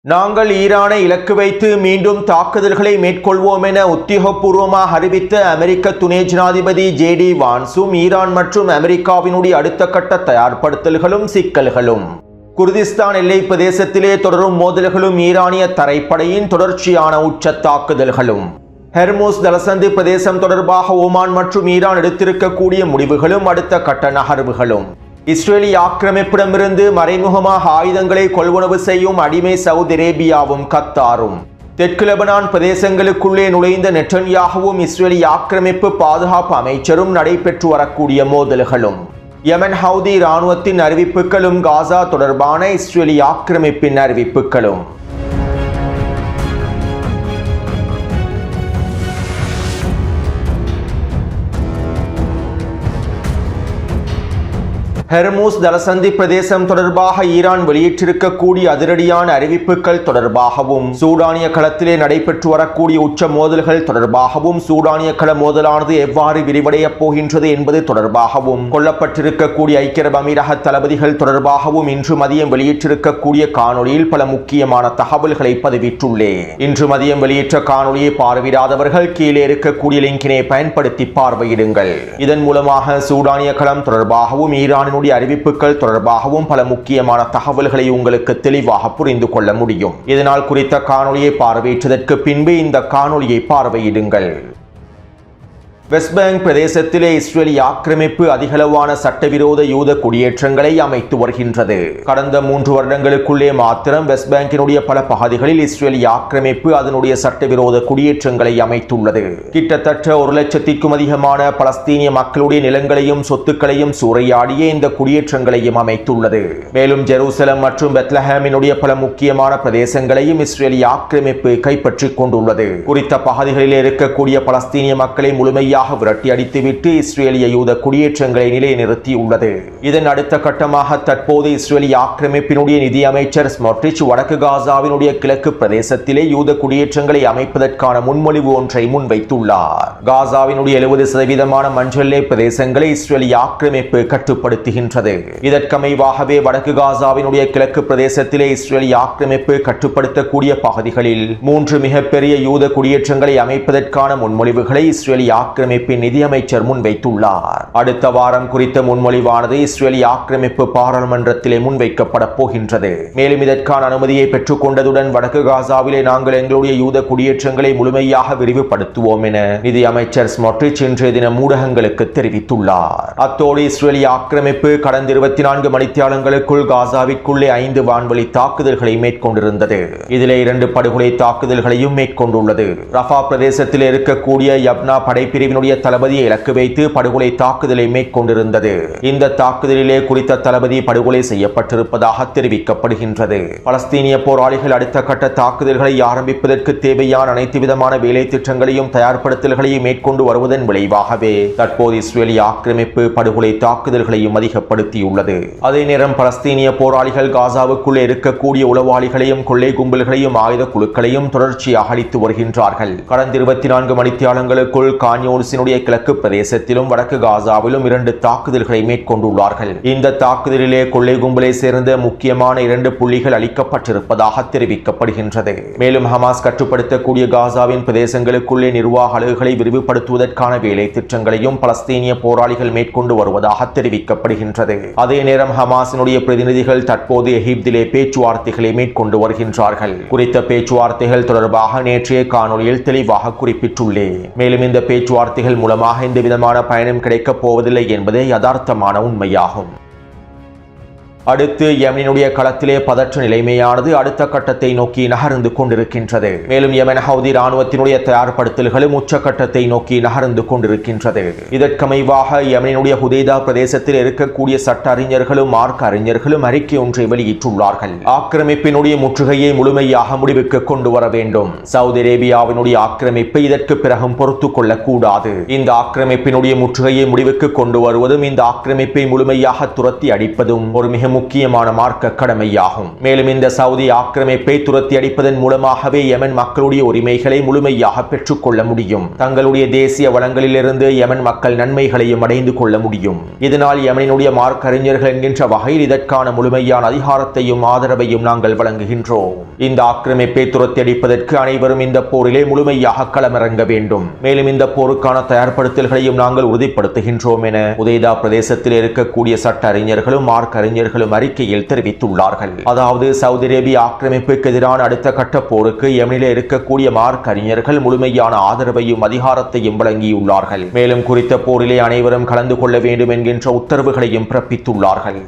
நாங்கள் ஈரானை இலக்கு வைத்து மீண்டும் தாக்குதல்களை மேற்கொள்வோம் என உத்தியோகபூர்வமாக அறிவித்த அமெரிக்க துணை ஜனாதிபதி ஜே.டி. வான்ஸும் ஈரான் மற்றும் அமெரிக்காவினுடைய அடுத்த கட்ட தயார்படுத்தல்களும் சிக்கல்களும் குர்திஸ்தான் எல்லை பிரதேசத்திலே தொடரும் மோதல்களும் ஈரானிய தரைப்படையின் தொடர்ச்சியான உச்ச தாக்குதல்களும் ஹெர்முஸ் ஜலசந்தி பிரதேசம் தொடர்பாக ஓமான் மற்றும் ஈரான் எடுத்திருக்கக்கூடிய முடிவுகளும் அடுத்த கட்ட நகர்வுகளும் இஸ்ரேலிய ஆக்கிரமிப்பிடமிருந்து மறைமுகமாக ஆயுதங்களை கொள்வனவு செய்யும் அடிமை சவுதி அரேபியாவும் கத்தாரும் தெற்கு லெபனான் பிரதேசங்களுக்குள்ளே நுழைந்த நெட்டன்யாகுவும் இஸ்ரேலிய ஆக்கிரமிப்பு பாதுகாப்பு அமைச்சரும் நடைபெற்று வரக்கூடிய மோதல்களும் யமன் ஹவுதி இராணுவத்தின் அறிவிப்புகளும் காசா தொடர்பான இஸ்ரேலிய ஆக்கிரமிப்பின் அறிவிப்புகளும் ஹெர்முஸ் ஜலசந்தி பிரதேசம் தொடர்பாக ஈரான் வெளியிட்டிருக்கக்கூடிய அதிரடியான அறிவிப்புகள் தொடர்பாகவும் சூடானிய களத்திலே நடைபெற்று வரக்கூடிய உச்ச மோதல்கள் தொடர்பாகவும் சூடானிய கள மோதலானது எவ்வாறு விரிவடையப் போகின்றது என்பது தொடர்பாகவும் கொல்லப்பட்டிருக்கக்கூடிய ஐக்கிய அரபு அமீரக தளபதிகள் தொடர்பாகவும் இன்று மதியம் வெளியிட்டிருக்கக்கூடிய காணொலியில் பல முக்கியமான தகவல்களை பதிவிட்டுள்ளேன். இன்று மதியம் வெளியிட்ட காணொலியை பார்வையிடாதவர்கள் கீழே இருக்கக்கூடிய லிங்கினை பயன்படுத்தி பார்வையிடுங்கள். இதன் மூலமாக சூடானிய களம் தொடர்பாகவும் ஈரானின் அறிவிப்புகள் தொடர்பாகவும் பல முக்கியமான தகவல்களை உங்களுக்கு தெளிவாக புரிந்து கொள்ள முடியும். இதனால் குறித்த காணொலியை பார்வையிட்டதற்கு பின்பு இந்த காணொலியை பார்வையிடுங்கள். வெஸ்ட் பேங்க் பிரதேசத்திலே இஸ்ரேலிய ஆக்கிரமிப்பு அதிகளவான சட்டவிரோத யூத குடியேற்றங்களை அமைத்து வருகின்றது. கடந்த 3 வருடங்களுக்குள்ளே மாத்திரம் வெஸ்ட் பேங்கினுடைய பல பகுதிகளில் இஸ்ரேலிய ஆக்கிரமிப்பு அதனுடைய சட்டவிரோத குடியேற்றங்களை அமைத்துள்ளது. கிட்டத்தட்ட 1 லட்சத்திற்கும் அதிகமான பலஸ்தீனிய மக்களுடைய நிலங்களையும் சொத்துக்களையும் சூறையாடிய இந்த குடியேற்றங்களையும் அமைத்துள்ளது. மேலும் ஜெருசலம் மற்றும் பெத்லஹேமினுடைய பல முக்கியமான பிரதேசங்களையும் இஸ்ரேலிய ஆக்கிரமிப்பு கைப்பற்றிக் கொண்டுள்ளது. குறித்த பகுதிகளில் இருக்கக்கூடிய பலஸ்தீனிய மக்களை முழுமையாக விரட்டி அடித்துவிட்டு இஸ்ரேலிய யூத குடியேற்றங்களை நிலைநிறுத்தியுள்ளது. இதன் அடுத்த கட்டமாக தற்போது இஸ்ரேலிய ஆக்கிரமிப்பினுடைய நிதி அமைச்சர் ஸ்மோட்ரிச் வடக்கு காசாவினுடைய கிழக்கு பிரதேசத்திலே யூத குடியேற்றங்களை அமைப்பதற்கான முன்மொழிவு ஒன்றை முன்வைத்துள்ளார். காசாவினுடைய 70% மஞ்சள் பிரதேசங்களை இஸ்ரேலிய ஆக்கிரமிப்பு கட்டுப்படுத்துகின்றது. இதற்கமைவாகவே வடக்கு காசாவினுடைய கிழக்கு பிரதேசத்திலே இஸ்ரேலிய ஆக்கிரமிப்பு கட்டுப்படுத்தக்கூடிய பகுதிகளில் 3 மிகப்பெரிய யூத குடியேற்றங்களை அமைப்பதற்கான முன்மொழிவுகளை இஸ்ரேலிய ஆக்கிரமிப்பின் நிதியமைச்சர் முன்வைத்துள்ளார். அடுத்த வாரம் குறித்த முன்மொழிவானது இஸ்ரேலிய ஆக்கிரமிப்பு பாராளுமன்றத்திலே முன்வைக்கப்பட போகின்றது. மேலும் இதற்கான அனுமதியை பெற்றுக் கொண்டதுடன் வடக்கு காசாவிலே நாங்கள் எங்களுடைய யூத குடியேற்றங்களை முழுமையாக விரிவுபடுத்துவோம் என நிதி அமைச்சர் ஸ்மோட்ரிச் இன்றைய தினம் ஊடகங்களுக்கு தெரிவித்துள்ளார். அத்தோடு இஸ்ரேலிய ஆக்கிரமிப்பு கடந்த 24 மணித்தியாலங்களுக்குள் காசாவிற்குள்ளே 5 வான்வழி தாக்குதல்களை மேற்கொண்டிருந்தது. இதிலே 2 படுகொலை தாக்குதல்களையும் மேற்கொண்டுள்ளது. ரஃபா பிரதேசத்தில் இருக்கக்கூடிய யப்னா படைப்பிரிவினுடைய தளபதியை இலக்கு வைத்து படுகொலை தாக்குதலை மேற்கொண்டிருந்தது. இந்த தாக்குதலிலே குறித்த தளபதி படுகொலை செய்யப்பட்டிருப்பதாக தெரிவிக்கப்படுகின்றது. பலஸ்தீனிய போராளிகள் அடுத்த கட்ட தாக்குதல்களை ஆரம்பிப்பதற்கு தேவையான அனைத்து விதமான வேலை திட்டங்களையும் தயார்படுத்தல்களையும் மேற்கொண்டு வருவதன் விளைவாகவே தற்போது இஸ்ரேலிய ஆக்கிரமிப்பு படுகொலை தாக்குதல்களையும் அதிகப்படுத்தியுள்ளது. அதே நேரம் பலஸ்தீனிய போராளிகள் காசாவுக்குள்ளே இருக்கக்கூடிய உளவாளிகளையும் கொள்ளை கும்பல்களையும் ஆயுத குழுக்களையும் தொடர்ச்சியாக அழித்து வருகின்றார்கள். கடந்த 24 மணித்தியாலங்களுக்குள் கான்யூனிஸினுடைய கிழக்கு பிரதேசத்திலும் வடக்கு காசாவிலும் 2 தாக்குதல்களை மேற்கொண்டுள்ளார்கள். இந்த தாக்குதலிலே கொள்ளை கும்பலை சேர்ந்த முக்கியமான 2 புள்ளிகள் அளிக்கப்பட்டிருப்பதாக தெரிவிக்கப்படுகின்றது. மேலும் ஹமாஸ் கட்டுப்படுத்தக்கூடிய காசாவின் பிரதேசங்களுக்குள்ளே நிர்வாக அலகுகளை விரிவுபடுத்துவதற்கான வேலை திட்டங்களையும் பலஸ்தீனிய போராளிகள் மேற்கொண்டு வருவதாக தெரிவிக்கப்படுகின்றது. அதே நேரம் ஹமாஸினுடைய பிரதிநிதிகள் தற்போது எகிப்திலே பேச்சுவார்த்தைகளை மேற்கொண்டு வருகின்றார்கள். குறித்த பேச்சுவார்த்தைகள் தொடர்பாக நேற்றைய காணொலியில் தெளிவாக குறிப்பிட்டுள்ளேன். மேலும் இந்த பேச்சுவார்த்தைகள் மூலமாக எந்த விதமான பயனும் கிடைக்கப் போவதில்லை என்பதே யதார்த்தமான உண்மையாகும். அடுத்து யமனினுடைய களத்திலே பதற்ற நிலைமையானது அடுத்த கட்டத்தை நோக்கி நகர்ந்து கொண்டிருக்கின்றது. மேலும் யமன் ஹவுதி இராணுவத்தினுடைய தயார்படுத்தல்களும் உச்சகட்டத்தை நோக்கி நகர்ந்து கொண்டிருக்கின்றது. இதற்கமைவாக யமனினுடைய ஹுதைதா பிரதேசத்தில் இருக்கக்கூடிய சட்ட அறிஞர்களும் மார்க்க அறிஞர்களும் அறிக்கை ஒன்றை வெளியிட்டுள்ளார்கள். ஆக்கிரமிப்பினுடைய முற்றுகையை முழுமையாக முடிவுக்கு கொண்டு வர வேண்டும். சவுதி அரேபியாவினுடைய ஆக்கிரமிப்பை இதற்கு பிறகும் பொறுத்துக் கொள்ளக்கூடாது. இந்த ஆக்கிரமிப்பினுடைய முற்றுகையை முடிவுக்கு கொண்டு வருவதும் இந்த ஆக்கிரமிப்பை முழுமையாக துரத்தி அடிப்பதும் ஒரு மிக முக்கியமான மார்க்க கடமையாகும். மேலும் இந்த சவுதி ஆக்கிரமிப்பை துரத்தி அடிப்பதன் மூலமாகவே யமன் மக்களுடைய உரிமைகளை முழுமையாக பெற்றுக்கொள்ள முடியும். தங்களுடைய தேசிய வளங்களிலிருந்து யமன் மக்கள் நன்மைகளையும் அடைந்து கொள்ள முடியும். இதனால் யமனினுடைய மார்க்க அறிஞர்கள் என்கின்ற வகையில் இதற்கான முழுமையான அதிகாரத்தையும் ஆதரவையும் நாங்கள் வழங்குகின்றோம். இந்த ஆக்கிரமிப்பை துரத்தி அடிப்பதற்கு அனைவரும் இந்த போரிலே முழுமையாக களமிறங்க வேண்டும். மேலும் இந்த போருக்கான தயார்படுத்தல்களையும் நாங்கள் உறுதிப்படுத்துகின்றோம் என உதைதா பிரதேசத்தில் இருக்கக்கூடிய சட்ட அறிஞர்களும் மார்க்க அறிஞர்களும் அறிக்கையில் தெரிவித்துள்ளார்கள். அதாவது சவுதி அரேபிய ஆக்கிரமிப்புக்கு எதிரான அடுத்த கட்ட போருக்கு யமனிலே இருக்கக்கூடிய மார்க்க அறிஞர்கள் முழுமையான ஆதரவையும் அதிகாரத்தையும் வழங்கியுள்ளார்கள். மேலும் குறித்த போரிலே அனைவரும் கலந்து கொள்ள வேண்டும் என்கின்ற உத்தரவுகளையும் பிறப்பித்துள்ளார்கள்.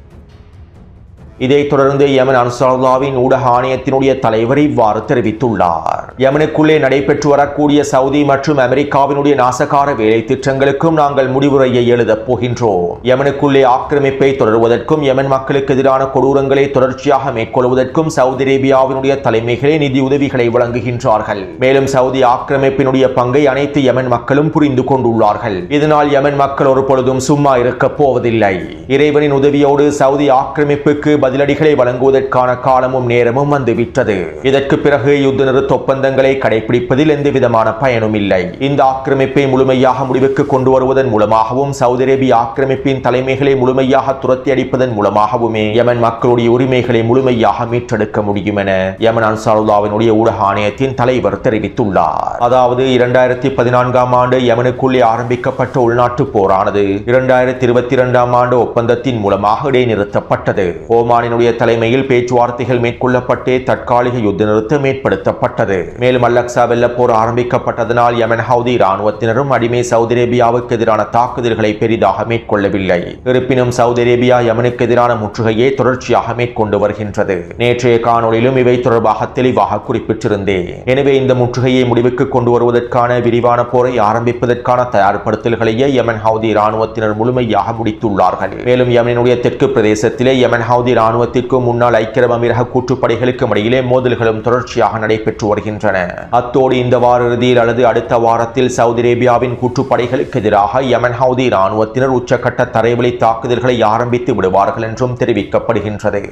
இதைத் தொடர்ந்து யமன் அன்சாருல்லாவின் ஊடக ஆணையத்தினுடைய தலைவர் இவ்வாறு தெரிவித்துள்ளார். யமனுக்குள்ளே நடைபெற்று வரக்கூடிய சவுதி மற்றும் அமெரிக்காவினுடைய நாசகார வேலை திட்டங்களுக்கும் நாங்கள் முடிவுரையை எழுதப் போகின்றோம். யமனுக்குள்ளே ஆக்கிரமிப்பை தொடர்வதற்கும் யமன் மக்களுக்கு எதிரான கொடூரங்களை தொடர்ச்சியாக மேற்கொள்வதற்கும் சவுதி அரேபியாவினுடைய தலைமைகளே நிதி உதவிகளை வழங்குகின்றார்கள். மேலும் சவுதி ஆக்கிரமிப்பினுடைய பங்கை அனைத்து யமன் மக்களும் புரிந்து கொண்டுள்ளார்கள். இதனால் யமன் மக்கள் ஒரு பொழுதும் சும்மா இருக்கப் போவதில்லை. இறைவனின் உதவியோடு சவுதி ஆக்கிரமிப்புக்கு பதிலடிகளை வழங்குவதற்கான காலமும் நேரமும் வந்துவிட்டது. இதற்கு பிறகு யுத்த நிறுத்த ஒப்பந்தங்களை கடைபிடிப்பதில் எந்த விதமான பயனும் இல்லை. இந்த ஆக்கிரமிப்பை முழுமையாக முடிவுக்கு கொண்டு வருவதன் மூலமாகவும் சவுதி அரேபிய ஆக்கிரமிப்பின் தலைமைகளை முழுமையாக துரத்தி அடிப்பதன் மூலமாகவுமே யமன் மக்களுடைய உரிமைகளை முழுமையாக மீட்டெடுக்க முடியும் என யமன் அன்சாருல்லாவினுடைய ஊடக ஆணையத்தின் தலைவர் தெரிவித்துள்ளார். அதாவது 2014ஆம் ஆண்டு யமனுக்குள்ளே ஆரம்பிக்கப்பட்ட உள்நாட்டு போரானது 2022ஆம் ஆண்டு ஒப்பந்தத்தின் மூலமாக இடைநிறுத்தப்பட்டது. ஓமானினுடைய தலைமையில் பேச்சுவார்த்தைகள் மேற்கொள்ளப்பட்டு தற்காலிக யுத்த நிறுத்தம் ஏற்படுத்தப்பட்டது. மேலும் அல்-அக்ஸா வெள்ள போர் ஆரம்பிக்கப்பட்டதனால் யமன் ஹவுதி இராணுவத்தினரும் அடிமை சவுதி அரேபியாவுக்கு எதிரான தாக்குதல்களை பெரிதாக மேற்கொள்ளவில்லை. இருப்பினும் சவுதி அரேபியா யமனுக்கு எதிரான முற்றுகையை தொடர்ச்சியாக மேற்கொண்டு வருகின்றது. நேற்றைய காணொளியிலும் இவை தொடர்பாக தெளிவாக குறிப்பிட்டிருந்தேன். எனவே இந்த முற்றுகையை முடிவுக்கு கொண்டு வருவதற்கான விரிவான போரை ஆரம்பிப்பதற்கான தயார்படுத்தல்களையே யமன் ஹவுதி இராணுவத்தினர் முழுமையாக முடித்துள்ளார்கள். மேலும் யமனுடைய தெற்கு பிரதேசத்திலே யமன் ஹவுதி இராணுவத்திற்கும் முன்னாள் ஐக்கிய அரபு அமீரக கூட்டுப்படைகளுக்கும் இடையிலே மோதல்களும் தொடர்ச்சியாக நடைபெற்று வருகின்றன. அத்தோடு இந்த வார இறுதியில் அல்லது அடுத்த வாரத்தில் சவுதி அரேபியாவின் கூட்டுப்படைகளுக்கு எதிராக யமன் ஹவுதி இராணுவத்தினர் உச்சக்கட்ட தரைவழி தாக்குதல்களை ஆரம்பித்து விடுவார்கள் என்றும் தெரிவிக்கப்படுகின்றது.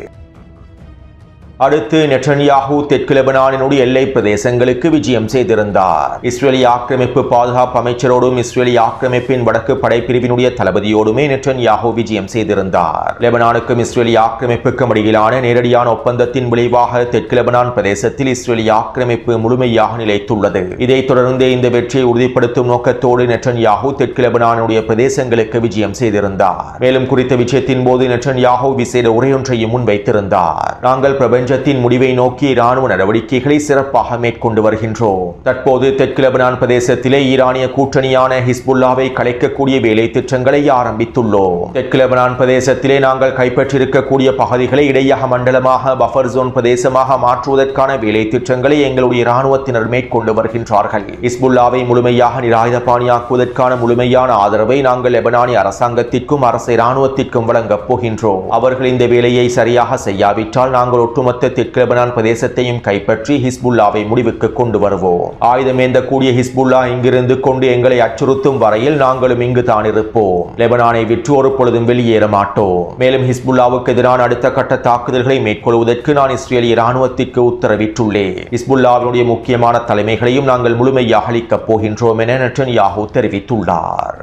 அடுத்து நெட்டன்யாஹூ தெற்கு லெபனானினுடைய எல்லை பிரதேசங்களுக்கு விஜயம் செய்திருந்தார். இஸ்ரேலிய ஆக்கிரமிப்பு பாதுகாப்பு அமைச்சரோடும் இஸ்ரேலிய ஆக்கிரமிப்பின் வடக்கு படைப்பிரிவினுடைய தளபதியோடுமே நெட்டன்யாஹூ விஜயம் செய்திருந்தார். லெபனானுக்கும் இஸ்ரேலிய ஆக்கிரமிப்புக்கும் இடையிலான நேரடியான ஒப்பந்தத்தின் விளைவாக தெற்கு லெபனான் பிரதேசத்தில் இஸ்ரேலிய ஆக்கிரமிப்பு முழுமையாக நிலைத்துள்ளது. இதைத் தொடர்ந்து இந்த வெற்றியை உறுதிப்படுத்தும் நோக்கத்தோடு நெட்டன்யாஹூ தெற்கு லெபனானுடைய பிரதேசங்களுக்கு விஜயம் செய்திருந்தார். மேலும் குறித்த விஜயத்தின் போது நெட்டன்யாஹூ விசேட உரையொன்றையும் முன்வைத்திருந்தார். நாங்கள் பிரபஞ்சத்தின் முடிவை நோக்கி இராணுவ நடவடிக்கைகளை சிறப்பாக மேற்கொண்டு வருகின்றோம். தற்போது தெற்கு லெபனான் பிரதேசத்திலே ஈரானிய கூட்டணியான ஹிஸ்புல்லாவை கலைக்கக்கூடிய வேலை திட்டங்களை ஆரம்பித்துள்ளோம். தெற்கு லெபனான் பிரதேசத்திலே நாங்கள் கைப்பற்றிருக்கக்கூடிய பகுதிகளை இடையக மண்டலமாக பஃபர் ஜோன் பிரதேசமாக மாற்றுவதற்கான வேலை திட்டங்களை எங்களுடைய இராணுவத்தினர் மேற்கொண்டு வருகின்றார்கள். ஹிஸ்புல்லாவை முழுமையாக நிராயுதபாணியாக்குவதற்கான முழுமையான ஆதரவை நாங்கள் லெபனானிய அரசாங்கத்திற்கும் அரசு இராணுவத்திற்கும் வழங்கப் போகின்றோம். அவர்கள் இந்த வேலையை சரியாக செய்யாவிட்டால் நாங்கள் ஒட்டுமொத்த தெற்கு லெபனான் பிரதேசத்தையும் கைப்பற்றி ஹிஸ்புல்லாவை முடிவுக்கு கொண்டு வருவோம். ஆயுதம் ஏந்தக்கூடிய ஹிஸ்புல்லா இங்கிருந்து கொண்டு எங்களை அச்சுறுத்தும் வரையில் நாங்களும் இங்கு தான் இருப்போம். லெபனானை விற்று ஒரு பொழுதும் வெளியேற மாட்டோம். மேலும் ஹிஸ்புல்லாவுக்கு எதிரான அடுத்த கட்ட தாக்குதல்களை மேற்கொள்வதற்கு நான் இஸ்ரேலிய இராணுவத்திற்கு உத்தரவிட்டுள்ளேன். ஹிஸ்புல்லாவினுடைய முக்கியமான தலைமைகளையும் நாங்கள் முழுமையாக அளிக்கப் போகின்றோம் என நெட்டன்யாஹூ தெரிவித்துள்ளார்.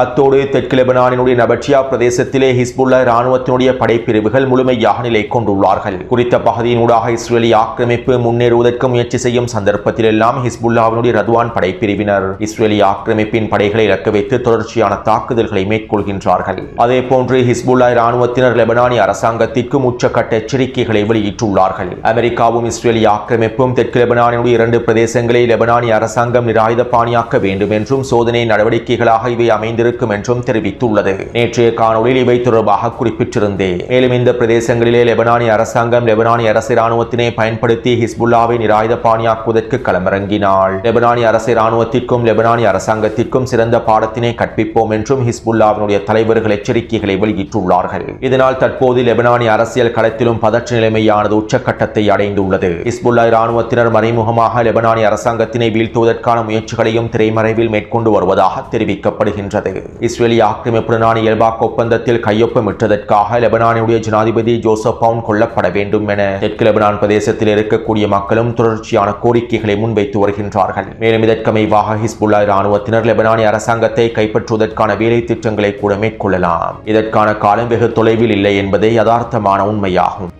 அத்தோடு தெற்கு லெபனானினுடைய நபட்சியா பிரதேசத்திலே ஹிஸ்புல்லா இராணுவத்தினுடைய படைப்பிரிவுகள் முழுமையாக நிலை கொண்டுள்ளார்கள். குறித்த பகுதியினூடாக இஸ்ரேலிய ஆக்கிரமிப்பு முன்னேறுவதற்கு முயற்சி செய்யும் சந்தர்ப்பத்திலெல்லாம் ஹிஸ்புல்லாவினுடைய ரத்வான் படைப்பிரிவினர் இஸ்ரேலிய ஆக்கிரமிப்பின் படைகளை இலக்கு வைத்து தொடர்ச்சியான தாக்குதல்களை மேற்கொள்கின்றார்கள். அதே போன்று ஹிஸ்புல்லா இராணுவத்தினர் லெபனானிய அரசாங்கத்திற்கும் உச்சக்கட்ட எச்சரிக்கைகளை வெளியிட்டுள்ளார்கள். அமெரிக்காவும் இஸ்ரேலிய ஆக்கிரமிப்பும் தெற்கு லெபனானினுடைய 2 பிரதேசங்களை லெபனானிய அரசாங்கம் நிராயுதபாணியாக்க வேண்டும் என்றும் சோதனை நடவடிக்கைகளாக இவை அமைந்து என்றும் தெரிவித்துள்ளது. நேற்றைய காணொளியில் இவை தொடர்பாக குறிப்பிட்டிருந்தேன். மேலும் இந்த பிரதேசங்களிலே லெபனானிய அரசாங்கம் லெபனானிய அரசு இராணுவத்தினை பயன்படுத்தி ஹிஸ்புல்லாவை நிராயுதபாணியாக்குவதற்கு களமிறங்கினால் லெபனானிய அரசு இராணுவத்திற்கும் லெபனானிய அரசாங்கத்திற்கும் சிறந்த பாடத்தினை கற்பிப்போம் என்றும் ஹிஸ்புல்லாவினுடைய தலைவர்கள் எச்சரிக்கைகளை வெளியிட்டுள்ளார்கள். இதனால் தற்போது லெபனானிய அரசியல் களத்திலும் பதற்ற நிலைமையானது உச்சக்கட்டத்தை அடைந்துள்ளது. ஹிஸ்புல்லா இராணுவத்தினர் மறைமுகமாக லெபனானிய அரசாங்கத்தினை வீழ்த்துவதற்கான முயற்சிகளையும் திரைமறைவில் மேற்கொண்டு வருவதாக தெரிவிக்கப்படுகின்றது. இஸ்ரேலிய ஆக்கிரமிப்புடனான இயல்பாக்க ஒப்பந்தத்தில் கையொப்பமிட்டதற்காக லெபனானுடைய ஜனாதிபதி ஜோசப் பவுன் கொல்லப்பட வேண்டும் என தெற்கு லெபனான் பிரதேசத்தில் இருக்கக்கூடிய மக்களும் தொடர்ச்சியான கோரிக்கைகளை முன்வைத்து வருகின்றார்கள். மேலும் இதற்கமைவாக ஹிஸ்புல்லா இராணுவத்தினர் லெபனானிய அரசாங்கத்தை கைப்பற்றுவதற்கான வேலை திட்டங்களை கூட மேற்கொள்ளலாம். இதற்கான காலம் வெகு தொலைவில் இல்லை என்பதே யதார்த்தமான உண்மையாகும்.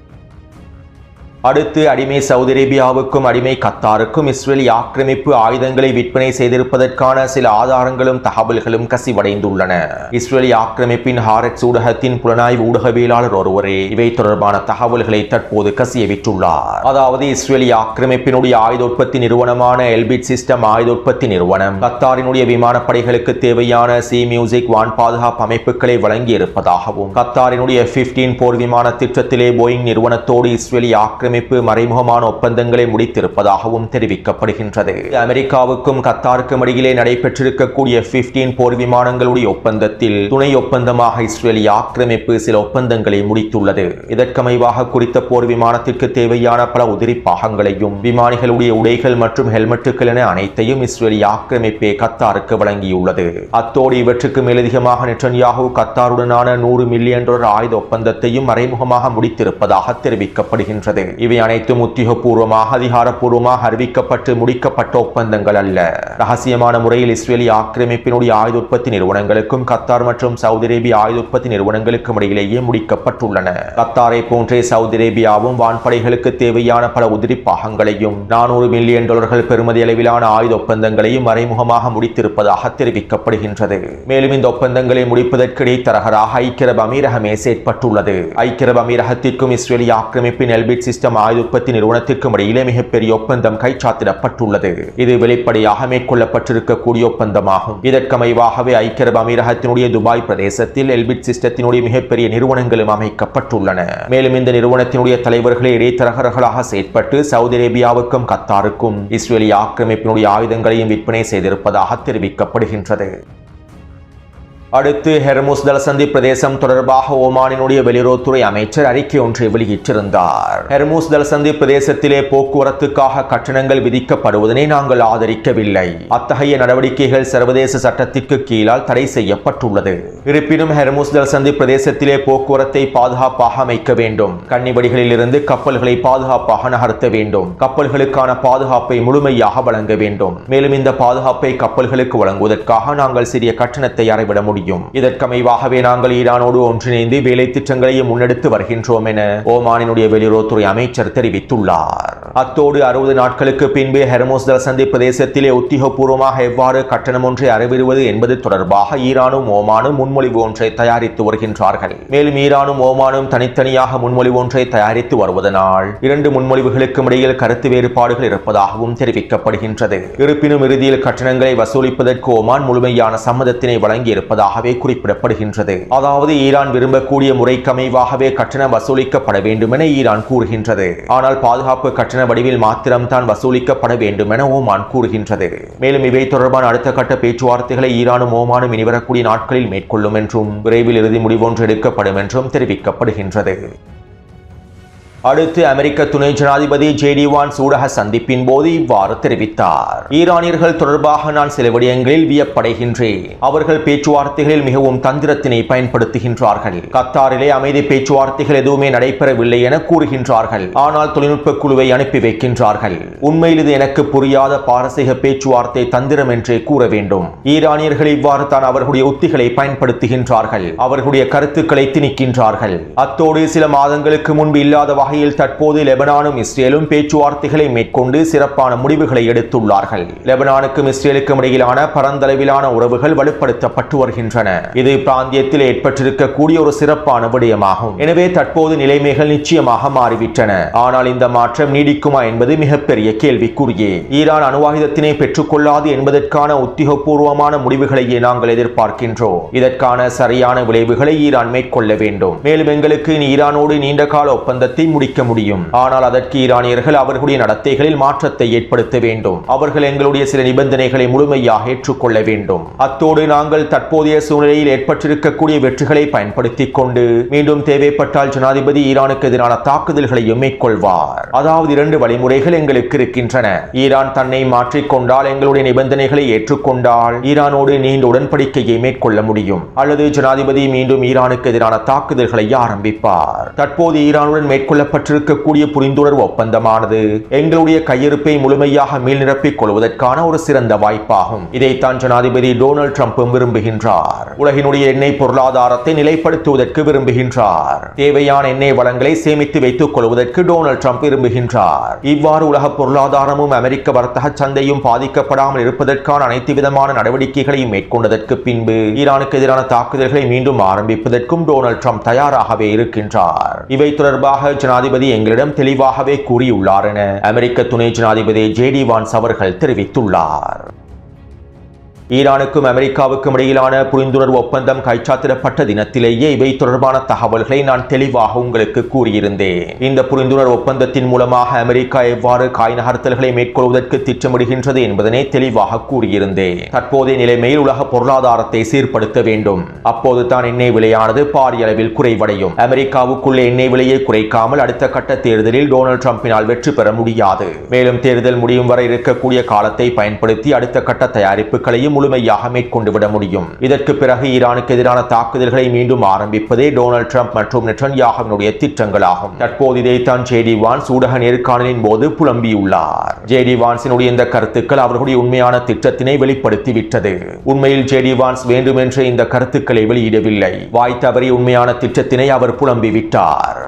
அடுத்து அடிமை சவுதி அரேபியாவுக்கும் அடிமை கத்தாருக்கும் இஸ்ரேலிய ஆக்கிரமிப்பு ஆயுதங்களை விற்பனை செய்திருப்பதற்கான சில ஆதாரங்களும் தகவல்களும் கசிவடைந்துள்ளன. இஸ்ரேலிய ஆக்கிரமிப்பின் ஹாரெட்ஸ் ஊடகத்தின் புலனாய்வு ஊடகவியலாளர் ஒருவரே இவை தொடர்பான தகவல்களை தற்போது கசியவிட்டுள்ளார். அதாவது இஸ்ரேலிய ஆக்கிரமிப்பினுடைய ஆயுத உற்பத்தி நிறுவனமான எல்பிட் சிஸ்டம் ஆயுத உற்பத்தி நிறுவனம் கத்தாரினுடைய விமானப்படைகளுக்கு தேவையான சி மியூசிக் வான் பாதுகாப்பு அமைப்புகளை வழங்கியிருப்பதாகவும் கத்தாரினுடைய F-15 போர் விமான திட்டத்திலே போயிங் நிறுவனத்தோடு இஸ்ரேலிய ஆக்கிரமிப்பு மறைமுகமான ஒப்பந்தங்களை முடித்திருப்பதாகவும் தெரிவிக்கப்படுகின்றது. அமெரிக்காவுக்கும் கத்தாருக்கும் இடையிலே நடைபெற்றிருக்கக்கூடிய F-15 போர் விமானங்களுடைய ஒப்பந்தத்தில் துணை ஒப்பந்தமாக இஸ்ரேலிய ஆக்கிரமிப்பு சில ஒப்பந்தங்களை முடித்துள்ளது. இதற்கமைவாக குறித்த போர் விமானத்திற்கு தேவையான பல உதிரி பாகங்களையும் விமானிகளுடைய உடைகள் மற்றும் ஹெல்மெட்டுகள் என அனைத்தையும் இஸ்ரேலிய ஆக்கிரமிப்பே கத்தாருக்கு வழங்கியுள்ளது. அத்தோடு இவற்றுக்கு மேலதிகமாக நெட்டன்யாஹூ கத்தாருடனான $100 மில்லியன் ஆயுத ஒப்பந்தத்தையும் மறைமுகமாக முடித்திருப்பதாக தெரிவிக்கப்படுகின்றது. இவை அனைத்தும் உத்தியோகபூர்வமாக அதிகாரப்பூர்வமாக அறிவிக்கப்பட்டு முடிக்கப்பட்ட ஒப்பந்தங்கள் அல்ல. ரகசியமான முறையில் இஸ்ரேலிய ஆக்கிரமிப்பினுடைய ஆயுத உற்பத்தி நிறுவனங்களுக்கும் கத்தார் மற்றும் சவுதி அரேபிய ஆயுத உற்பத்தி நிறுவனங்களுக்கும் இடையிலேயே முடிக்கப்பட்டுள்ளன. கத்தாரை போன்றே சவுதி அரேபியாவும் வான்படைகளுக்கு தேவையான பல உதிரி பாகங்களையும் $400 மில்லியன் பெறுமதி அளவிலான ஆயுத ஒப்பந்தங்களையும் மறைமுகமாக முடித்திருப்பதாக தெரிவிக்கப்படுகின்றது. மேலும் இந்த ஒப்பந்தங்களை முடிப்பதற்கு இடைத்தரகராக ஐக்கிய அரபு அமீரகமே செயற்பட்டுள்ளது. ஐக்கிய அரபு அமீரகத்திற்கும் இஸ்ரேலிய ஆக்கிரமிப்பின் எல்பிட் சிஸ்டம் ஆயுத உற்பத்தி நிறுவனத்திற்கும் இடையிலே மிகப்பெரிய ஒப்பந்தம் கைச்சாத்திடப்பட்டுள்ளது. இது வெளிப்படையாக மேற்கொள்ளப்பட்டிருக்கக்கூடிய ஒப்பந்தமாகும். இதற்கமைவாகவே ஐக்கிய அரபு அமீரகத்தினுடைய துபாய் பிரதேசத்தில் எல்பிட் சிஸ்டத்தினுடைய மிகப்பெரிய நிறுவனங்களும் அமைக்கப்பட்டுள்ளன. மேலும் இந்த நிறுவனத்தினுடைய தலைவர்களே இடைத்தரகர்களாக செயற்பட்டு சவுதி அரேபியாவுக்கும் கத்தாருக்கும் இஸ்ரேலிய ஆக்கிரமிப்பினுடைய ஆயுதங்களையும் விற்பனை செய்திருப்பதாக தெரிவிக்கப்படுகின்றது. அடுத்து ஹெர்முஸ் ஜலசந்தி பிரதேசம் தொடர்பாக ஓமானினுடைய வெளியுறவுத்துறை அமைச்சர் அறிக்கை ஒன்றை வெளியிட்டிருந்தார். ஹெர்முஸ் ஜலசந்தி பிரதேசத்திலே போக்குவரத்துக்காக கட்டணங்கள் விதிக்கப்படுவதனை நாங்கள் ஆதரிக்கவில்லை. அத்தகைய நடவடிக்கைகள் சர்வதேச சட்டத்திற்கு கீழால் தடை செய்யப்பட்டுள்ளது. இருப்பினும் ஹெர்முஸ் ஜலசந்தி பிரதேசத்திலே போக்குவரத்தை பாதுகாப்பாக அமைக்க வேண்டும். கன்னிவடிகளில் இருந்து கப்பல்களை பாதுகாப்பாக நகர்த்த வேண்டும். கப்பல்களுக்கான பாதுகாப்பை முழுமையாக வழங்க வேண்டும். மேலும் இந்த பாதுகாப்பை கப்பல்களுக்கு வழங்குவதற்காக நாங்கள் சிறிய கட்டணத்தை அறவிட முடியும். இதற்கமைவாகவே நாங்கள் ஈரானோடு ஒன்றிணைந்து வேலை திட்டங்களையும் முன்னெடுத்து வருகின்றோம் என ஓமானினுடைய வெளியுறவுத்துறை அமைச்சர் தெரிவித்துள்ளார். அத்தோடு 60 நாட்களுக்கு பின்பு ஹெர்முஸ் ஜலசந்தி பிரதேசத்திலே உத்தியோகபூர்வமாக எவ்வாறு கட்டணம் ஒன்றை அறவிடுவது என்பது தொடர்பாக ஈரானும் ஓமானும் முன்மொழிவு ஒன்றை தயாரித்து வருகின்றார்கள். மேலும் ஈரானும் ஓமானும் தனித்தனியாக முன்மொழிவு ஒன்றை தயாரித்து வருவதனால் 2 முன்மொழிவுகளுக்கும் இடையில் கருத்து வேறுபாடுகள் இருப்பதாகவும் தெரிவிக்கப்படுகின்றது. இருப்பினும் இறுதியில் கட்டணங்களை வசூலிப்பதற்கு ஓமான் முழுமையான சம்மதத்தினை வழங்கியிருப்பதாக குறிப்பிடப்படுகின்றது. அதாவது ஈரான் விரும்பக்கூடிய முறைக்கமைவாகவே கட்டணம் வசூலிக்கப்பட வேண்டும் என ஈரான் கூறுகின்றது. ஆனால் பாதுகாப்பு கட்டண வடிவில் மாத்திரம்தான் வசூலிக்கப்பட வேண்டும் என ஓமான் கூறுகின்றது. மேலும் இவை தொடர்பான அடுத்த கட்ட பேச்சுவார்த்தைகளை ஈரானும் ஓமானும் இனிவரக்கூடிய நாட்களில் மேற்கொள்ளும் என்றும் விரைவில் இறுதி முடிவொன்று எடுக்கப்படும் என்றும் தெரிவிக்கப்படுகின்றது. அடுத்து அமெரிக்க துணை ஜனாதிபதி JD வான்ஸ் ஊடக சந்திப்பின் போது இவ்வாறு தெரிவித்தார். ஈரானியர்கள் தொடர்பாக நான் சில விடயங்களில் வியப்படைகின்றேன். அவர்கள் பேச்சுவார்த்தைகளில் மிகவும் தந்திரத்தினை பயன்படுத்துகின்றார்கள். கத்தாரிலே அமைதி பேச்சுவார்த்தைகள் எதுவுமே நடைபெறவில்லை என கூறுகின்றார்கள். ஆனால் தொழில்நுட்ப குழுவை அனுப்பி வைக்கின்றார்கள். உண்மையில் இது எனக்கு புரியாத பாரசீக பேச்சுவார்த்தை தந்திரம் என்றே கூற வேண்டும். ஈரானியர்கள் இவ்வாறு தான் அவர்களுடைய உத்திகளை பயன்படுத்துகின்றார்கள். அவர்களுடைய கருத்துக்களை திணிக்கின்றார்கள். அத்தோடு சில மாதங்களுக்கு முன்பு இல்லாத வகையில் தற்போது லெபனானும் இஸ்ரேலும் பேச்சுவார்த்தைகளை மேற்கொண்டு சிறப்பான முடிவுகளை எடுத்துள்ளார்கள். லெபனானுக்கும் இஸ்ரேலுக்கும் இடையிலான பரந்தளவிலான உறவுகள் வலுப்படுத்தப்பட்டு வருகின்றன. இது பிராந்தியத்தில் ஏற்பட்டிருக்கக்கூடிய ஒரு சிறப்பான விடயமாகும். எனவே தற்போது நிலைமைகள் நிச்சயமாக மாறிவிட்டன. ஆனால் இந்த மாற்றம் நீடிக்குமா என்பது மிகப்பெரிய கேள்விக்குறியே. ஈரான் அணுவாயுதத்தினை பெற்றுக்கொள்ளாது என்பதற்கான உத்தியோகபூர்வமான முடிவுகளையே நாங்கள் எதிர்பார்க்கின்றோம். இதற்கான சரியான விளைவுகளை ஈரான் மேற்கொள்ள வேண்டும். மேலும் எங்களுக்கு ஈரானோடு நீண்ட கால ஒப்பந்தத்தை முடிக்க முடியும். ஆனால் அதற்கு ஈரானியர்கள் அவர்களுடைய நடத்தைகளில் மாற்றத்தை ஏற்படுத்த வேண்டும். அவர்கள் எங்களுடைய சில நிபந்தனைகளை முழுமையாக ஏற்றுக்கொள்ள வேண்டும். அத்தோடு நாங்கள் தற்போதைய சூழ்நிலையில் ஏற்பட்டிருக்கக்கூடிய வெற்றிகளை பயன்படுத்திக் கொண்டு மீண்டும் தேவைப்பட்டால் ஜனாதிபதி ஈரானுக்கு எதிரான தாக்குதல்களையும் மேற்கொள்வார். அதாவது 2 வழிமுறைகள் எங்களுக்கு இருக்கின்றன. ஈரான் தன்னை மாற்றிக்கொண்டால், எங்களுடைய நிபந்தனைகளை ஏற்றுக்கொண்டால் ஈரானோடு நீண்ட உடன்படிக்கையை மேற்கொள்ள முடியும். அல்லது ஜனாதிபதி மீண்டும் ஈரானுக்கு எதிரான தாக்குதல்களை ஆரம்பிப்பார். தற்போது ஈரானுடன் மேற்கொள்ளப்பட்டிருக்கக்கூடிய புரிந்துணர்வு ஒப்பந்தமானது எங்களுடைய கையிருப்பை முழுமையாக மீள் நிரப்பிக் கொள்வதற்கான ஒரு சிறந்த வாய்ப்பாகும். இதைத்தான் ஜனாதிபதி டொனால்ட் ட்ரம்பும் விரும்புகின்றார். உலகினுடைய எண்ணெய் பொருளாதாரத்தை நிலைப்படுத்துவதற்கு விரும்புகின்றார். தேவையான எண்ணெய் வளங்களை சேமித்து வைத்துக் கொள்வதற்கு டொனால்ட் ட்ரம்ப் விரும்புகின்றார். இவ்வாறு உலக பொருளாதாரமும் அமெரிக்க வர்த்தக சந்தையும் பாதிக்கப்படாமல் இருப்பதற்கான அனைத்து விதமான நடவடிக்கைகளையும் மேற்கொண்டதற்கு பின்பு ஈரானுக்கு எதிரான தாக்குதல்களை மீண்டும் ஆரம்பிப்பதற்கும் டொனால்ட் ட்ரம்ப் தயாராகவே இருக்கின்றார். இவை தொடர்பாக ஜனாதிபதி எங்களிடம் தெளிவாகவே கூறியுள்ளார் என அமெரிக்க துணை ஜனாதிபதி ஜேடி வான்ஸ் அவர்கள் தெரிவித்துள்ளார். ஈரானுக்கும் அமெரிக்காவுக்கும் இடையிலான புரிந்துணர்வு ஒப்பந்தம் கைச்சாத்திடப்பட்ட தினத்திலேயே இவை தொடர்பான தகவல்களை நான் தெளிவாக உங்களுக்கு கூறியிருந்தேன். இந்த புரிந்துணர்வு ஒப்பந்தத்தின் மூலமாக அமெரிக்கா எவ்வாறு காய் நகர்த்தல்களை மேற்கொள்வதற்கு திட்டமிடுகின்றது என்பதனை தெளிவாக கூறியிருந்தேன். தற்போதைய நிலைமையில் உலக பொருளாதாரத்தை சீர்படுத்த வேண்டும். அப்போது தான் எண்ணெய் விலையானது பாரிய அளவில் குறைவடையும். அமெரிக்காவுக்குள்ள எண்ணெய் விலையை குறைக்காமல் அடுத்த கட்ட தேர்தலில் டொனால்ட் ட்ரம்பினால் வெற்றி பெற முடியாது. மேலும் தேர்தல் முடியும் வரை இருக்கக்கூடிய காலத்தை பயன்படுத்தி அடுத்த கட்ட தயாரிப்புகளையும் முழுமையாக மேற்கொண்டு விட முடியும். இதற்கு பிறகு ஈரானுக்கு எதிரான தாக்குதல்களை மீண்டும் ஆரம்பிப்பதே டொனால்ட் ட்ரம்ப் மற்றும் நெட்டன்யாஹுவினுடைய திட்டங்களாகும். தற்போது இதைத்தான் ஜேடி வான்ஸ் ஊடக நேர்காணலின் போது புலம்பியுள்ளார். ஜேடி வான்ஸினுடைய இந்த கருத்துக்கள் அவர்களுடைய உண்மையான திட்டத்தினை வெளிப்படுத்திவிட்டது. உண்மையில் ஜேடி வான்ஸ் வேண்டுமென்றே இந்த கருத்துக்களை வெளியிடவில்லை. வாய் தவறி உண்மையான திட்டத்தினை அவர் புலம்பிவிட்டார்.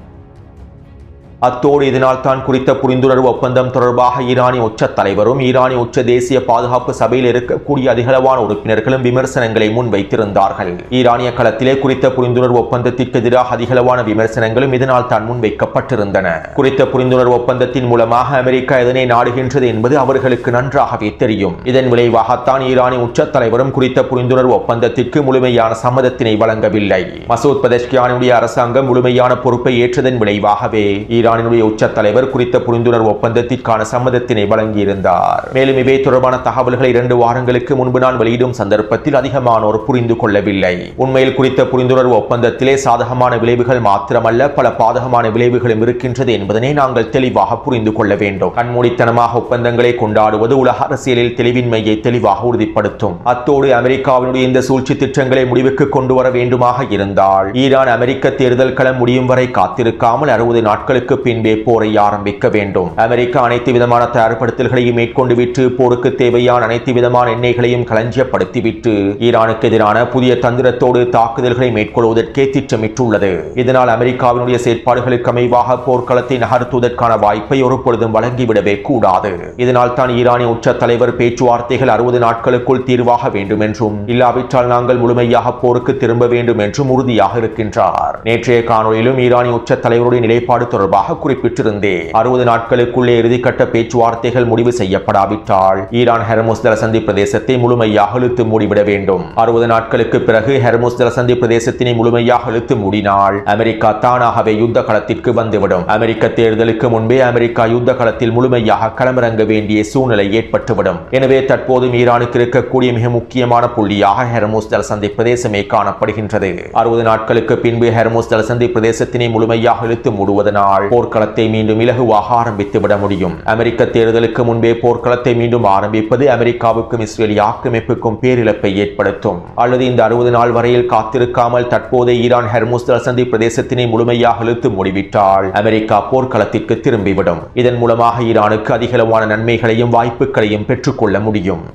அத்தோடு இதனால் தான் குறித்த புரிந்துணர்வு ஒப்பந்தம் தொடர்பாக ஈரானிய உச்ச தலைவரும் ஈரானிய உச்ச தேசிய பாதுகாப்பு சபையில் இருக்கக்கூடிய அதிகளவான உறுப்பினர்களும் விமர்சனங்களை முன்வைத்திருந்தார்கள். ஈரானிய களத்திலே குறித்த புரிந்துணர்வு ஒப்பந்தத்திற்கு எதிராக அதிகளவான விமர்சனங்களும் இதனால் தான் முன்வைக்கப்பட்டிருந்தன. குறித்த புரிந்துணர்வு ஒப்பந்தத்தின் மூலமாக அமெரிக்கா எதனை நாடுகின்றது என்பது அவர்களுக்கு நன்றாகவே தெரியும். இதன் விளைவாகத்தான் ஈரானிய உச்ச தலைவரும் குறித்த புரிந்துணர்வு ஒப்பந்தத்திற்கு முழுமையான சம்மதத்தினை வழங்கவில்லை. மசூத் பெஸஷ்கியானுடைய அரசாங்கம் முழுமையான பொறுப்பை ஏற்றதன் விளைவாகவே ஈரானுடைய உச்ச தலைவர் குறித்த புரிந்துணர்வு ஒப்பந்தத்திற்கான சம்மதத்தினை வழங்கியிருந்தார். மேலும் இவை தொடர்பான தகவல்களை 2 வாரங்களுக்கு முன்பு நான் வெளியிடும் சந்தர்ப்பத்தில் அதிகமானோர் புரிந்து கொள்ளவில்லை. உண்மையில் குறித்த புரிந்துணர்வு ஒப்பந்தத்திலே சாதகமான விளைவுகள் மாத்திரமல்ல, பல பாதகமான விளைவுகளும் இருக்கின்றது என்பதனை நாங்கள் தெளிவாக புரிந்து கொள்ள வேண்டும். கண்மூடித்தனமாக ஒப்பந்தங்களை கொண்டாடுவது உலக அரசியலில் தெளிவின்மையை தெளிவாக உறுதிப்படுத்தும். அத்தோடு அமெரிக்காவினுடைய இந்த சூழ்ச்சி திட்டங்களை முடிவுக்கு கொண்டு வர வேண்டுமாக இருந்தால் ஈரான் அமெரிக்க தேர்தல் களம் முடியும் வரை காத்திருக்காமல் 60 நாட்களுக்கு பின்பே போரை ஆரம்பிக்க வேண்டும். அமெரிக்கா அனைத்து விதமான தயார்படுத்தல்களையும் மேற்கொண்டு விட்டு போருக்கு தேவையான அனைத்து விதமான எண்ணெய்களையும் களஞ்சியப்படுத்திவிட்டு ஈரானுக்கு எதிரான புதிய தந்திரத்தோடு தாக்குதல்களை மேற்கொள்வதற்கே திட்டமிட்டுள்ளது. இதனால் அமெரிக்காவினுடைய செயற்பாடுகளுக்கு அமைவாக போர்க்களத்தை நகர்த்துவதற்கான வாய்ப்பை ஒரு பொழுதும் வழங்கிவிடவே கூடாது. இதனால் தான் ஈரானிய உச்ச தலைவர் பேச்சுவார்த்தைகள் 60 நாட்களுக்குள் தீர்வாக வேண்டும் என்றும், இல்லாவிட்டால் நாங்கள் முழுமையாக போருக்கு திரும்ப வேண்டும் என்றும் உறுதியாக இருக்கின்றார். நேற்றைய காணொலியிலும் ஈரானிய உச்ச தலைவருடைய நிலைப்பாடு தொடர்பாக குறிப்பிட்டிருந்தேன். 60 நாட்களுக்குள்ளே இறுதிக்கட்ட பேச்சுவார்த்தைகள் முடிவு செய்யப்படாவிட்டால் ஈரான் ஹெர்முஸ் ஜலசந்தி பிரதேசத்தை முழுமையாக இழுத்து மூடிவிட வேண்டும். 60 நாட்களுக்கு பிறகு ஹெர்முஸ் ஜலசந்தி பிரதேசத்தினை முழுமையாக இழுத்து மூடினால் அமெரிக்கா தானாகவே யுத்த களத்திற்கு வந்துவிடும். அமெரிக்க தேர்தலுக்கு முன்பே அமெரிக்கா யுத்த களத்தில் முழுமையாக களமிறங்க வேண்டிய சூழ்நிலை ஏற்பட்டுவிடும். எனவே தற்போதும் ஈரானுக்கு இருக்கக்கூடிய மிக முக்கியமான புள்ளியாக ஹெர்முஸ் ஜலசந்தி பிரதேசமே காணப்படுகின்றது. 60 நாட்களுக்கு பின்பு ஹெர்முஸ் ஜலசந்தி பிரதேசத்தினை முழுமையாக இழுத்து மூடுவதனால் போர்க்களத்தை மீண்டும் இலகுவாக ஆரம்பித்து விட முடியும். அமெரிக்க தேர்தலுக்கு முன்பே போர்க்களத்தை மீண்டும் ஆரம்பிப்பது அமெரிக்காவுக்கும் இஸ்ரேலிய ஆக்கிரமிப்புக்கும் பேரிழப்பை ஏற்படுத்தும். அல்லது இந்த 60 நாள் வரையில் காத்திருக்காமல் தற்போதைய ஈரான் ஹெர்முஸ் ஜலசந்தி பிரதேசத்தினை முழுமையாக இழுத்து மூடிவிட்டால் அமெரிக்கா போர்க்களத்திற்கு திரும்பிவிடும். இதன் மூலமாக ஈரானுக்கு அதிகளவான நன்மைகளையும் வாய்ப்புகளையும் பெற்றுக்கொள்ள முடியும்.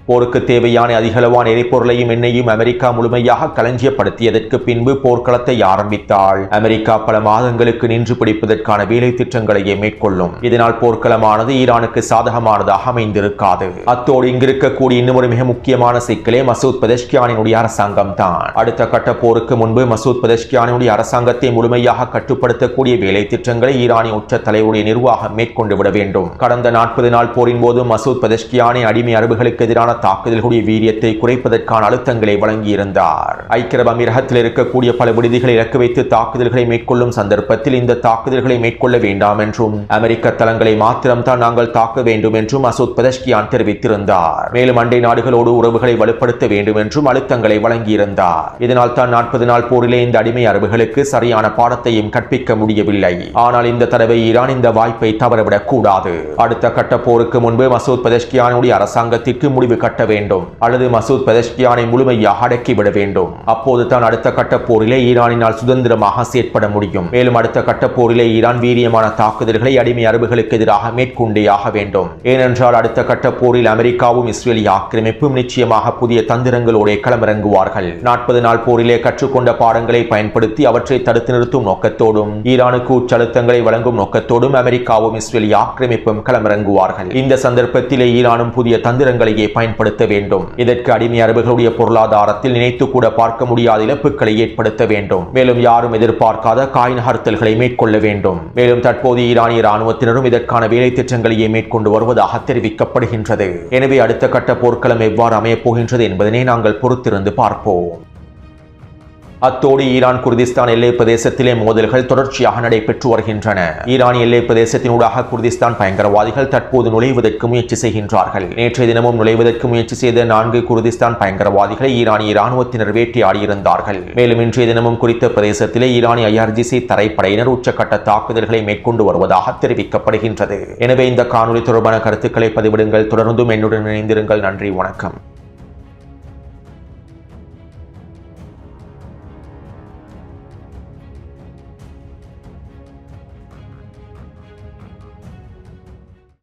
போருக்கு தேவையான அதிகளவான எரிபொருளையும் எண்ணெயும் அமெரிக்கா முழுமையாக களஞ்சியப்படுத்தியதற்கு பின்பு போர்க்களத்தை ஆரம்பித்தால் அமெரிக்கா பல மாதங்களுக்கு நின்று பிடிப்பதற்கான வேலை திட்டங்களையே மேற்கொள்ளும். இதனால் போர்க்களமானது ஈரானுக்கு சாதகமானதாக அமைந்திருக்காது. அத்தோடு இங்கிருக்கக்கூடிய இன்னும் ஒரு மிக முக்கியமான சிக்கலே மசூத் பெஸஷ்கியானுடைய அரசாங்கம் தான். அடுத்த கட்ட போருக்கு முன்பு மசூத் பெஸஷ்கியானுடைய அரசாங்கத்தை முழுமையாக கட்டுப்படுத்தக்கூடிய வேலை திட்டங்களை ஈரானிய உச்ச தலைவருடைய நிர்வாகம் மேற்கொண்டு விட வேண்டும். கடந்த 40 நாள் போரின் போது மசூத் பெஸஷ்கியானை அடிமை அரபுகளுக்கு எதிரான தாக்குதல்களுடைய வீரியத்தை குறைப்பதற்கான அழுத்தங்களை வழங்கியிருந்தார். ஐக்கிய அரபு அமீரகத்தில் இருக்கக்கூடிய பல விடுதிகளை இலக்கு வைத்து தாக்குதல்களை மேற்கொள்ளும் சந்தர்ப்பத்தில் இந்த தாக்குதல்களை மேற்கொள்ள வேண்டாம் என்றும் அமெரிக்க தளங்களை மாத்திரம்தான் நாங்கள் தாக்க வேண்டும் என்றும் மசூத் பெதஷ்கியான் தெரிவித்திருந்தார். மேலும் அண்டை நாடுகளோடு உறவுகளை வலுப்படுத்த வேண்டும் என்றும் அழுத்தங்களை வழங்கியிருந்தார். இதனால் தான் 40 நாள் போரிலே இந்த அடிமை அரபுகளுக்கு சரியான பாடத்தையும் கற்பிக்க முடியவில்லை. ஆனால் இந்த தடவை ஈரான் இந்த வாய்ப்பை தவறவிடக் கூடாது. அடுத்த கட்ட போருக்கு முன்பு மசூத் பெதஷ்கியானுடைய அரசாங்கத்திற்கு முடிவு கட்ட வேண்டும் அல்லது மசூத் பெதஷ்கியானை முழுமையாக அடக்கிவிட வேண்டும். அப்போது தான் அடுத்த கட்ட போரிலே ஈரானினால் சுதந்திரமாக செயற்பட முடியும். மேலும் அடுத்த கட்ட போரிலே ஈரான் வீரியமான தாக்குதல்களை அடிமை அரபுகளுக்கு எதிராக மேற்கொண்டேயாக வேண்டும். ஏனென்றால் அடுத்த கட்ட போரில் அமெரிக்காவும் இஸ்ரேலிய ஆக்கிரமிப்பும் நிச்சயமாக புதிய தந்திரங்களோட களமிறங்குவார்கள். 40 நாள் போரிலே கற்றுக்கொண்ட பாடங்களை பயன்படுத்தி அவற்றை தடுத்து நிறுத்தும் நோக்கத்தோடும் ஈரானுக்கு உச்சழுத்தங்களை வழங்கும் நோக்கத்தோடும் அமெரிக்காவும் இஸ்ரேலிய ஆக்கிரமிப்பும் களமிறங்குவார்கள். இந்த சந்தர்ப்பத்திலே ஈரானும் புதிய தந்திரங்களையே பயன்படுத்த வேண்டும். இதற்கு அடிமை அரபுகளுடைய பொருளாதாரத்தில் நினைத்து கூட பார்க்க முடியாத இழப்புகளை ஏற்படுத்த வேண்டும். மேலும் யாரும் எதிர்பார்க்காத காய் நகர்த்தல்களை மேற்கொள்ள வேண்டும். மேலும் தற்போது ஈரானிய ராணுவத்தினரும் இதற்கான வேலை திட்டங்களையே மேற்கொண்டு வருவதாக தெரிவிக்கப்படுகின்றது. எனவே அடுத்த கட்ட போர்க்களம் எவ்வாறு அமையப் போகின்றது என்பதனை நாங்கள் பொறுத்திருந்து பார்ப்போம். அத்தோடு ஈரான் குர்திஸ்தான் எல்லை பிரதேசத்திலே மோதல்கள் தொடர்ச்சியாக நடைபெற்று வருகின்றன. ஈரானிய எல்லை பிரதேசத்தினூடாக குர்திஸ்தான் பயங்கரவாதிகள் தற்போது நுழைவதற்கு முயற்சி செய்கின்றார்கள். நேற்றைய தினமும் நுழைவதற்கு முயற்சி செய்த 4 குர்திஸ்தான் பயங்கரவாதிகளை ஈரானிய இராணுவத்தினர் வேட்டையாடியிருந்தார்கள். மேலும் இன்றைய தினமும் குறித்த பிரதேசத்திலே ஈரானிய IRGC தரைப்படையினர் உச்சக்கட்ட தாக்குதல்களை மேற்கொண்டு வருவதாக தெரிவிக்கப்படுகின்றது. எனவே இந்த காணொலி தொடர்பான கருத்துக்களை பதிவிடுங்கள். தொடர்ந்தும் என்னுடன் இணைந்திருங்கள். நன்றி, வணக்கம்.